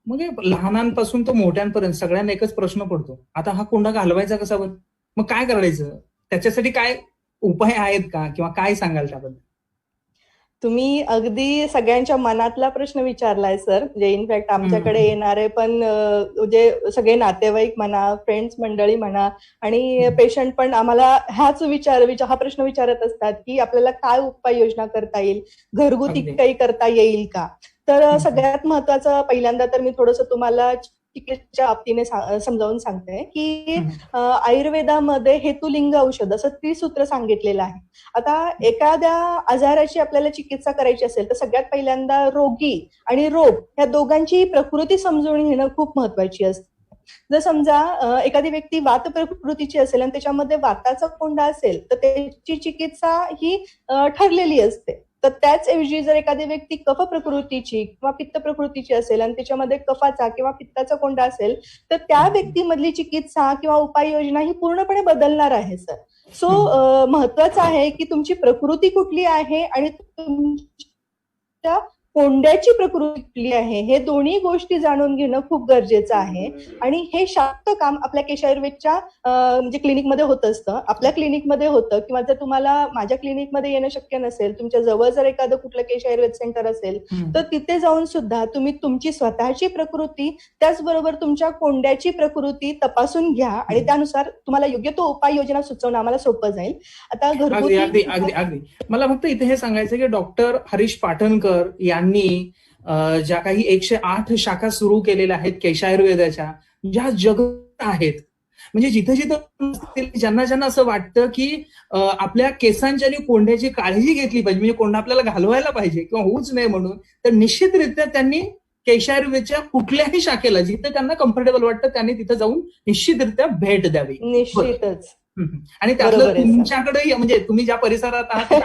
मग लहानांपासून तो मोठ्यांपर्यंत सगळ्यांना एकच प्रश्न पडतो, आता हा कोंडा घालवायचा कसा बरं? मग काय करायचं? त्याच्यासाठी काय उपाय आहेत का किंवा काय सांगाल त्याबद्दल? तुम्ही अगदी सगळ्यांच्या मनातला प्रश्न विचारलाय सर. म्हणजे इनफॅक्ट आमच्याकडे येणारे पण म्हणजे सगळे नातेवाईक म्हणा, फ्रेंड्स मंडळी म्हणा आणि पेशंट पण आम्हाला हा प्रश्न विचारत असतात की आपल्याला काय उपाययोजना करता येईल, घरगुती काही करता येईल का? तर सगळ्यात महत्वाचं पहिल्यांदा तर मी थोडंसं तुम्हाला चिकित्सेच्या बाबतीने समजावून सांगते की आयुर्वेदामध्ये हेतुलिंग औषध असं त्रिसूत्र सांगितलेलं आहे. आता एखाद्या आजाराची आपल्याला चिकित्सा करायची असेल तर सगळ्यात पहिल्यांदा रोगी आणि रोग ह्या दोघांची प्रकृती समजून घेणं खूप महत्वाची असते. जर समजा एखादी व्यक्ती वात प्रकृतीची असेल आणि त्याच्यामध्ये वाताचा कोंडा असेल तर त्याची चिकित्सा ही ठरलेली असते. तर त्याचऐवजी जर एखादी व्यक्ती कफ प्रकृतीची किंवा पित्त प्रकृतीची असेल आणि त्याच्यामध्ये कफाचा किंवा पित्ताचा कोंडा असेल तर त्या व्यक्तीमधली चिकित्सा किंवा उपाययोजना ही पूर्णपणे बदलणार आहे सर. सो महत्वाचं आहे की तुमची प्रकृती कुठली आहे आणि तुमच्या कोंड्याची प्रकृती कुठली आहे हे दोन्ही गोष्टी जाणून घेणं खूप गरजेचं आहे. आणि हे शाक्त काम आपल्या केश आयुर्वेदच्या म्हणजे क्लिनिकमध्ये होत असतं, आपल्या क्लिनिकमध्ये होतं. किंवा जर तुम्हाला माझ्या क्लिनिकमध्ये येणं शक्य नसेल, तुमच्या जवळ जर एखादं कुठलं केश आयुर्वेद सेंटर असेल, तर तिथे जाऊन सुद्धा तुम्ही तुमची स्वतःची प्रकृती त्याचबरोबर तुमच्या कोंड्याची प्रकृती तपासून घ्या आणि त्यानुसार तुम्हाला योग्य तो उपाययोजना सुचवणं आम्हाला सोपं जाईल. आता अगदी घरगुती अगदी अगदी अगदी मला फक्त इथे हे सांगायचं की डॉक्टर हरीश पाटणकर यांनी ज्या काही 108 शाखा सुरू केलेल्या आहेत केश आयुर्वेदाच्या, ज्या जगात आहेत, म्हणजे जिथं जिथं ज्यांना ज्यांना असं वाटतं की आपल्या केसांची आणि कोंड्याची काळजी घेतली पाहिजे, म्हणजे कोंडा आपल्याला घालवायला पाहिजे किंवा होऊच नये म्हणून, तर निश्चितरित्या त्यांनी केश आयुर्वेदच्या कुठल्याही शाखेला जिथे त्यांना कम्फर्टेबल वाटतं त्यांनी तिथं जाऊन निश्चितरित्या भेट द्यावी. निश्चितच. आणि त्यातलं तुमच्याकडे म्हणजे तुम्ही ज्या परिसरात आहात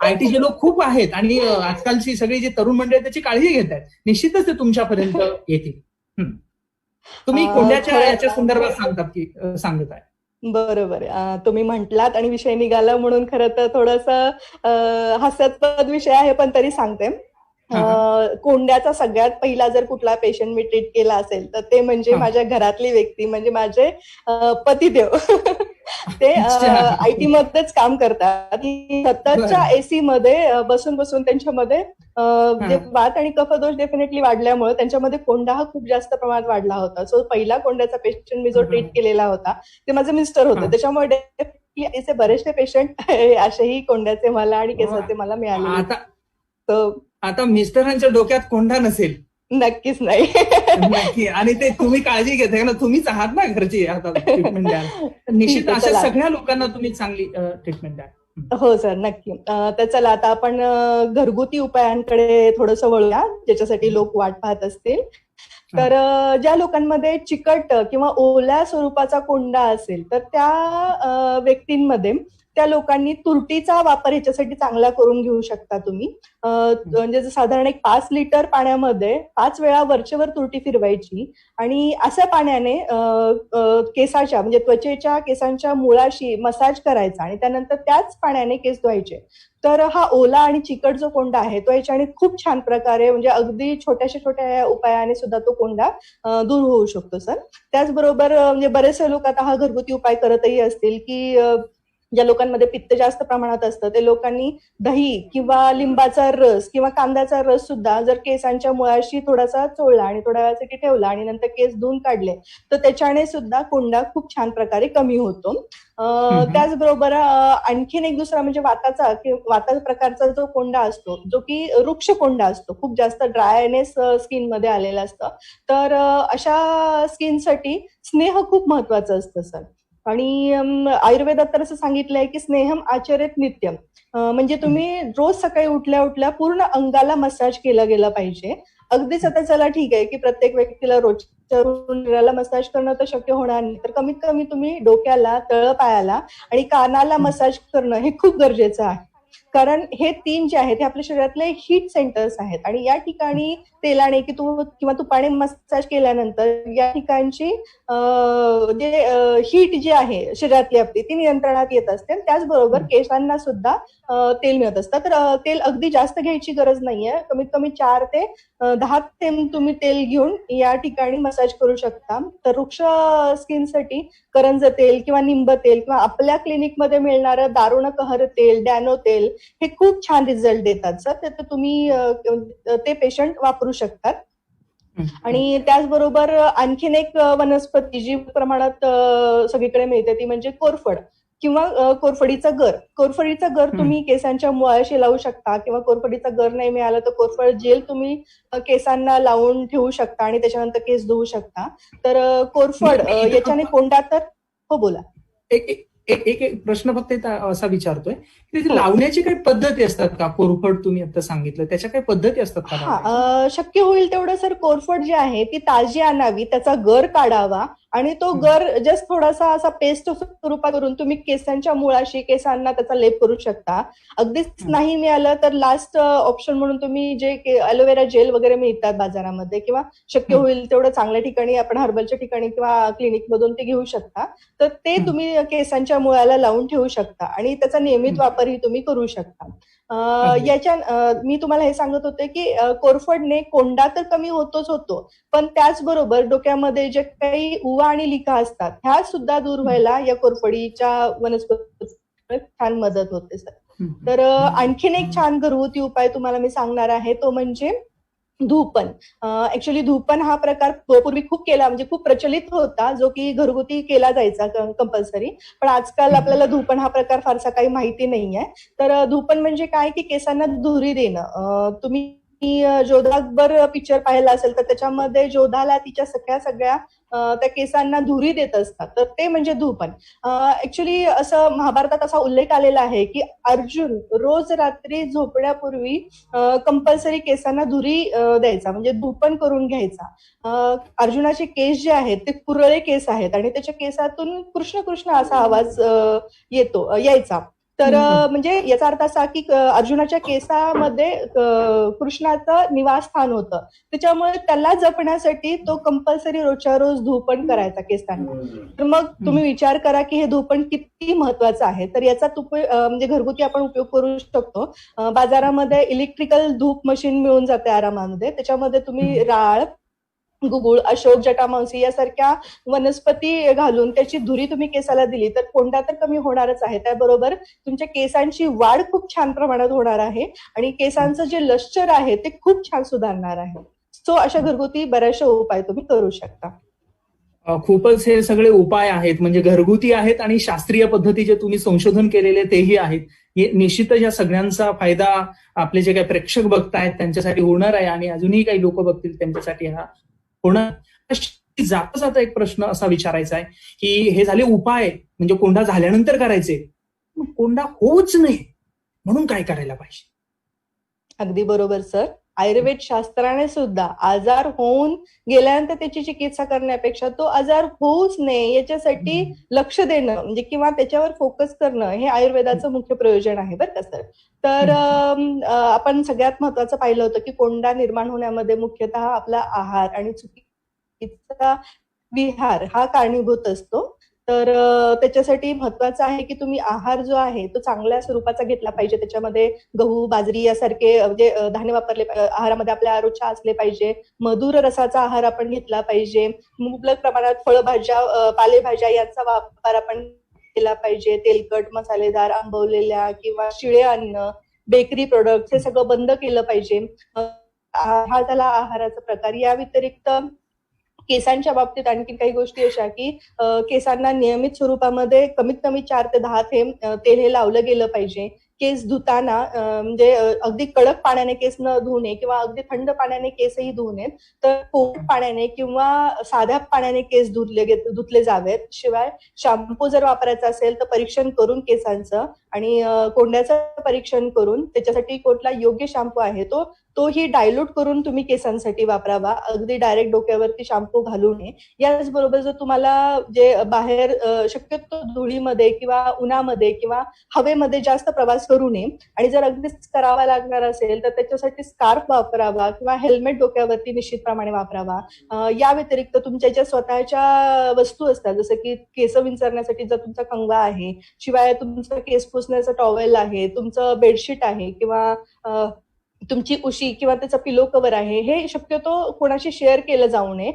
आयटीचे लोक खूप आहेत आणि आजकालची सगळी जी तरुण मंडळी त्याची काळजी घेत आहेत, निश्चितच ते तुमच्यापर्यंत येतील. तुम्ही कोंड्याच्या याच्या संदर्भात सांगत आहे. बरोबर. तुम्ही म्हटलात आणि विषय निघाला म्हणून खरं तर थोडंसं हास्यास्पद विषय आहे, पण तरी सांगते. कोंड्याचा सगळ्यात पहिला जर कुठला पेशंट मी ट्रीट केला असेल तर ते म्हणजे माझ्या घरातली व्यक्ती, म्हणजे माझे पतिदेव. ते आयटी मध्येच काम करतात. सततच्या एसी मध्ये बसून बसून त्यांच्यामध्ये वात आणि कफदोष डेफिनेटली वाढल्यामुळे त्यांच्यामध्ये कोंडा हा खूप जास्त प्रमाणात वाढला होता. सो पहिला कोंड्याचा पेशंट मी जो ट्रीट केलेला होता ते माझे मिस्टर होते. त्याच्यामुळे डेफिनेटली बरेचसे पेशंट असेही कोंड्याचे मला आणि केसाचे मला मिळाले. आता मिस्टरांच्या डोक्यात कोंडा नसेल? नक्कीच नाही. नक्की. आणि ते तुम्ही काळजी घेताय ना, तुम्हीच आहात ना घरची, आता ट्रीटमेंट द्याल. निश्चित अशा सगळ्या लोकांना तुम्ही चांगली ट्रीटमेंट द्या. हो सर, नक्की. तर चला आता आपण घरगुती उपायांकडे थोडंसं वळूया, ज्याच्यासाठी लोक वाट पाहत असतील. तर ज्या लोकांमध्ये चिकट किंवा ओल्या स्वरूपाचा कोंडा असेल तर त्या व्यक्तींमध्ये त्या लोकांनी तुरटीचा वापर ह्याच्यासाठी चांगला करून घेऊ शकता तुम्ही. म्हणजे साधारण 5 लिटर पाण्यामध्ये 5 वेळा वरचेवर तुरटी फिरवायची आणि अशा पाण्याने केसाच्या म्हणजे त्वचेच्या केसांच्या मुळाशी मसाज करायचा आणि त्यानंतर त्याच पाण्याने केस धुवायचे. तर हा ओला आणि चिकट जो कोंडा आहे तो याच्याने खूप छान प्रकारे, म्हणजे अगदी छोट्या उपायाने सुद्धा तो कोंडा दूर होऊ शकतो सर. त्याचबरोबर म्हणजे बरेचसे लोक आता हा घरगुती उपाय करतही असतील की ज्या लोकांमध्ये पित्त जास्त प्रमाणात असतं ते लोकांनी दही किंवा लिंबाचा रस किंवा कांद्याचा रस सुद्धा जर केसांच्या मुळाशी थोडासा चोळला आणि थोड्या वेळासाठी ठेवला आणि नंतर केस धुवून काढले तर त्याच्याने सुद्धा कोंडा खूप छान प्रकारे कमी होतो. त्याचबरोबर आणखीन एक दुसरा म्हणजे वाता प्रकारचा जो कोंडा असतो, जो की वृक्ष कोंडा असतो, खूप जास्त ड्रायनेस स्किन मध्ये आलेला असतं. तर अशा स्किनसाठी स्नेह खूप महत्वाचं असतं सर. आणि आयुर्वेदात तर असं सांगितलंय की स्नेहम आचरेत नित्यम, म्हणजे तुम्ही रोज सकाळी उठल्या उठल्या पूर्ण अंगाला मसाज केला गेला पाहिजे. अगदीच आता चला ठीक आहे की प्रत्येक व्यक्तीला रोजच्या शरीराला मसाज करणं तर शक्य होणार नाही, तर कमीत कमी तुम्ही डोक्याला, तळपायाला आणि कानाला मसाज करणं हे खूप गरजेचं आहे. कारण हे 3 जे आहेत हे आपल्या शरीरातले हीट सेंटर्स आहेत आणि या ठिकाणी तेलाने किंवा तुपाने मसाज केल्यानंतर या ठिकाणची जे हीट जी आहे शरीरातली आपली ती नियंत्रणात येत असते. त्याचबरोबर केसांना सुद्धा तेल मिळत असतं. तर तेल अगदी जास्त घ्यायची गरज नाहीये, कमीत कमी 4 ते 10 थेंब तुम्ही तेल घेऊन या ठिकाणी मसाज करू शकता. तर वृक्ष स्किनसाठी करंज तेल किंवा निंब तेल किंवा आपल्या क्लिनिकमध्ये मिळणारं दारुण कहर तेल, डॅनो तेल हे खूप छान रिझल्ट देतात सर. तर तुम्ही ते पेशंट वापरू शकतात. आणि त्याचबरोबर आणखीन एक वनस्पती जी प्रमाणात सगळीकडे मिळते ती म्हणजे कोरफड किंवा कोरफडीचा गर. कोरफडीचा गर तुम्ही केसांच्या मुळाशी लावू शकता किंवा कोरफडीचा गर नाही मिळाला तर कोरफड जेल तुम्ही केसांना लावून ठेवू शकता आणि त्याच्यानंतर केस धुवू शकता. तर कोरफड याच्याने कोंडा तर हो बोला. एक प्रश्न फक्त असा विचारतोय की लावण्याची काही पद्धती असतात का? कोरफड तुम्ही आता सांगितलं, त्याच्या काही पद्धती असतात का? शक्य होईल तेवढं सर कोरफड जी आहे ती ताजी आणावी, त्याचा गर काढावा आणि तो गर जस्ट थोडासा असा पेस्ट स्वरूपात करून तुम्ही केसांच्या मुळाशी केसांना त्याचा लेप करू शकता. अगदीच नाही मिळालं तर लास्ट ऑप्शन म्हणून तुम्ही जे अलोवेरा जेल वगैरे मिळतात बाजारामध्ये किंवा शक्य होईल तेवढं चांगल्या ठिकाणी आपण हर्बलच्या ठिकाणी किंवा क्लिनिक मधून ते घेऊ शकता. तर ते तुम्ही केसांच्या मुळाला लावून ठेवू शकता आणि त्याचा नियमित वापरही तुम्ही करू शकता. मी तुम्हाला हे सांगत होते की कोरफडने कोंडा तर कमी होतोच होतो, पण त्याचबरोबर डोक्यामध्ये जे काही उवा आणि लिका असतात ह्या सुद्धा दूर व्हायला या कोरफडीच्या वनस्पती छान मदत होते सर. तर आणखीन एक छान घरगुती उपाय तुम्हाला मी सांगणार आहे, तो म्हणजे धूपन. ऍक्च्युली धूपन हा प्रकार पूर्वी खूप केला, म्हणजे खूप प्रचलित होता, जो की घरगुती केला जायचा कंपल्सरी. पण आजकाल आपल्याला धूपन हा प्रकार फारसा काही माहिती नाहीये. तर धूपन म्हणजे काय की केसांना धुरी देणं. तुम्ही जोधा अकबर पिक्चर पाहिला असेल तर त्याच्यामध्ये जोधाला तिच्या सगळ्या त्या केसांना धुरी देत असतात, तर ते म्हणजे धूपन. ऍक्च्युली असं महाभारतात असा उल्लेख आलेला आहे की अर्जुन रोज रात्री झोपण्यापूर्वी कंपल्सरी केसांना धुरी द्यायचा, म्हणजे धूपन करून घ्यायचा. अर्जुनाचे केस जे आहेत ते कुरळे केस आहेत आणि त्याच्या केसातून कृष्ण कृष्ण असा आवाज यायचा. तर म्हणजे याचा अर्थ असा की अर्जुनाच्या केसामध्ये कृष्णाचं निवासस्थान होतं, त्याच्यामुळे त्याला जपण्यासाठी तो कंपल्सरी रोजच्या रोज धूपन करायचा केसांना. तर मग तुम्ही विचार करा की हे धूपन किती महत्वाचं आहे. तर याचा म्हणजे घरगुती आपण उपयोग करू शकतो. बाजारामध्ये इलेक्ट्रिकल धूप मशीन मिळून जाते आरामामध्ये. त्याच्यामध्ये तुम्ही राळ, गुगुळ, अशोक, जटामांसी यासारख्या वनस्पती घालून त्याची धुरी तुम्ही केसाला दिली तर कोंडा तर कमी होणारच आहे, त्याबरोबर तुमच्या केसांची वाढ खूप छान प्रमाणात होणार आहे आणि केसांचं जे लश्चर आहे ते खूप छान सुधारणार आहे. सो अशा घरगुती बऱ्याचशा उपाय तुम्ही करू शकता. खूपच हे सगळे उपाय आहेत, म्हणजे घरगुती आहेत आणि शास्त्रीय पद्धतीचे तुम्ही संशोधन केलेले तेही आहेत. निश्चितच या सगळ्यांचा फायदा आपले जे काही प्रेक्षक बघतायत त्यांच्यासाठी होणार आहे आणि अजूनही काही लोक बघतील त्यांच्यासाठी हा होणार. जाता जाता एक प्रश्न असा विचारायचा आहे की हे झाले उपाय, म्हणजे कोंडा झाल्यानंतर करायचे, कोंडा होऊच नये म्हणून काय करायला पाहिजे? अगदी बरोबर सर. आयुर्वेद शास्त्राने सुद्धा आजार होऊन गेल्यानंतर त्याची चिकित्सा करण्यापेक्षा तो आजार होऊच नये याच्यासाठी लक्ष देणं म्हणजे किंवा त्याच्यावर फोकस करणं हे आयुर्वेदाचं मुख्य प्रयोजन आहे बरं का सर. तर आपण सगळ्यात महत्वाचं पाहिलं होतं की कोंडा निर्माण होण्यामध्ये मुख्यतः आपला आहार आणि चुकीचा विहार हा कारणीभूत असतो. तर त्याच्यासाठी महत्वाचं आहे की तुम्ही आहार जो आहे तो चांगल्या स्वरूपाचा घेतला पाहिजे. त्याच्यामध्ये गहू, बाजरी यासारखे म्हणजे धान्य वापरले, आहारामध्ये आपल्या आरोग्य असले पाहिजे. मधुर रसाचा आहार आपण घेतला पाहिजे. मुबलक प्रमाणात फळभाज्या, पालेभाज्या यांचा वापर आपण केला पाहिजे. तेलकट, मसालेदार, आंबवलेल्या किंवा शिळे अन्न, बेकरी प्रोडक्ट हे सगळं बंद केलं पाहिजे. हा झाला आहाराचा प्रकार. या व्यतिरिक्त केसांच्या बाबतीत आणखी काही गोष्टी अशा की केसांना नियमित स्वरूपामध्ये कमीत कमी 4 ते 10 थेंब तेल हे लावलं गेलं पाहिजे. केस धुताना म्हणजे अगदी कडक पाण्याने केस न धुऊ नये किंवा अगदी थंड पाण्याने केसही धुऊ नयेत, तर कोमट पाण्याने किंवा साध्या पाण्याने केस धुतले जावेत. शिवाय शॅम्पू जर वापरायचा असेल तर परीक्षण करून केसांचं आणि कोंड्याचं परीक्षण करून त्याच्यासाठी कुठला योग्य शॅम्पू आहे तोही डायल्यूट करून तुम्ही केसांसाठी वापरावा. अगदी डायरेक्ट डोक्यावरती शॅम्पू घालू नये. याचबरोबर जर तुम्हाला जे बाहेर शक्यतो धुळीमध्ये किंवा उन्हामध्ये किंवा हवेमध्ये जास्त प्रवास करू नये आणि जर अगदीच करावा लागणार असेल तर त्याच्यासाठी स्कार्फ वापरावा किंवा हेल्मेट डोक्यावरती निश्चितप्रमाणे वापरावा. या व्यतिरिक्त तुमच्या ज्या स्वतःच्या वस्तू असतात, जसं की केस विंचरण्यासाठी जर तुमचा कंगवा आहे, शिवाय तुमचं केस पुसण्याचं टॉवेल आहे, तुमचं बेडशीट आहे किंवा तुमची उशी किंवा त्याचं पिलो कव्हर आहे, हे शक्यतो कोणाशी शेअर केलं जाऊ नये.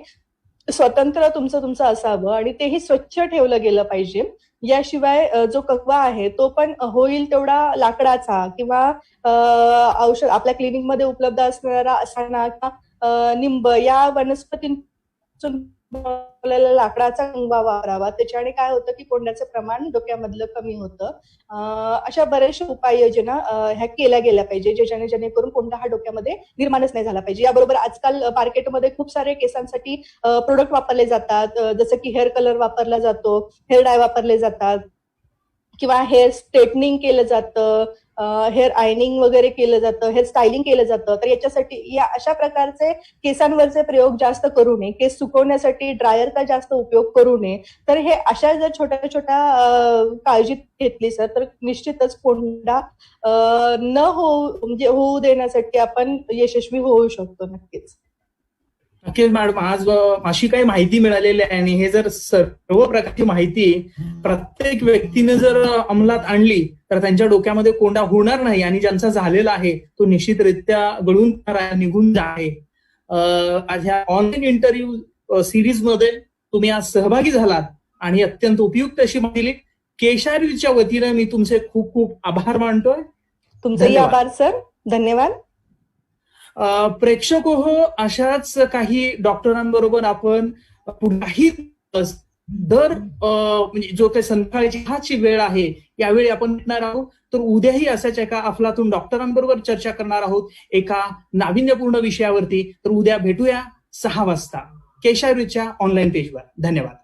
स्वतंत्र तुमचं असावं आणि तेही स्वच्छ ठेवलं गेलं पाहिजे. याशिवाय जो ककवा आहे तो पण होईल तेवढा लाकडाचा किंवा औषध आपल्या क्लिनिकमध्ये उपलब्ध असणारा असाना किंवा निंब या वनस्पतींपासून लाकडाचा कंगवा वापरावा. त्याच्याने काय होतं की कोंड्याचं प्रमाण डोक्यामधलं कमी होतं. अशा बऱ्याचशा उपाययोजना ह्या केल्या गेल्या पाहिजे, जेणेकरून कोंडा हा डोक्यामध्ये निर्माणच नाही झाला पाहिजे. याबरोबर आजकाल मार्केटमध्ये खूप सारे केसांसाठी प्रोडक्ट वापरले जातात, जसं की हेअर कलर वापरला जातो, हेअर डाय वापरले जातात किंवा हेअर स्ट्रेटनिंग केलं जातं, हेअर आयनिंग वगैरे केलं जातं, हेअर स्टायलिंग केलं जातं. तर याच्यासाठी या अशा प्रकारचे केसांवरचे प्रयोग जास्त करू नये, केस सुकवण्यासाठी ड्रायरचा जास्त उपयोग करू नये. तर हे अशा जर छोट्या छोट्या काळजी घेतली सर, तर निश्चितच कोंडा न म्हणजे होऊ देण्यासाठी आपण यशस्वी होऊ शकतो नक्कीच. नक्कीच मॅडम, आज अशी काही माहिती मिळालेली आहे आणि हे जर सर्व प्रकारची माहिती प्रत्येक व्यक्तीने जर अंमलात आणली तर त्यांच्या डोक्यामध्ये कोंडा होणार नाही आणि ज्यांचा झालेला आहे तो निश्चितरित्या गळून निघून आहे. आज ह्या ऑनलाईन इंटरव्ह्यू सिरीज मध्ये तुम्ही आज सहभागी झालात आणि अत्यंत उपयुक्त अशी माहिती दिली. केशारीच्या वतीने मी तुमचे खूप खूप आभार मानतोय. तुमचेही आभार सर, धन्यवाद. प्रेक्षक हो, अशाच काही डॉक्टरांबरोबर आपण पुढाही दर म्हणजे जो काही संध्याकाळची हाची वेळ आहे यावेळी आपण भेटणार आहोत. तर उद्याही अशाच एका अफलातून डॉक्टरांबरोबर चर्चा करणार आहोत एका नाविन्यपूर्ण विषयावरती. तर उद्या भेटूया 6 वाजता केशारीच्या ऑनलाईन पेजवर. धन्यवाद.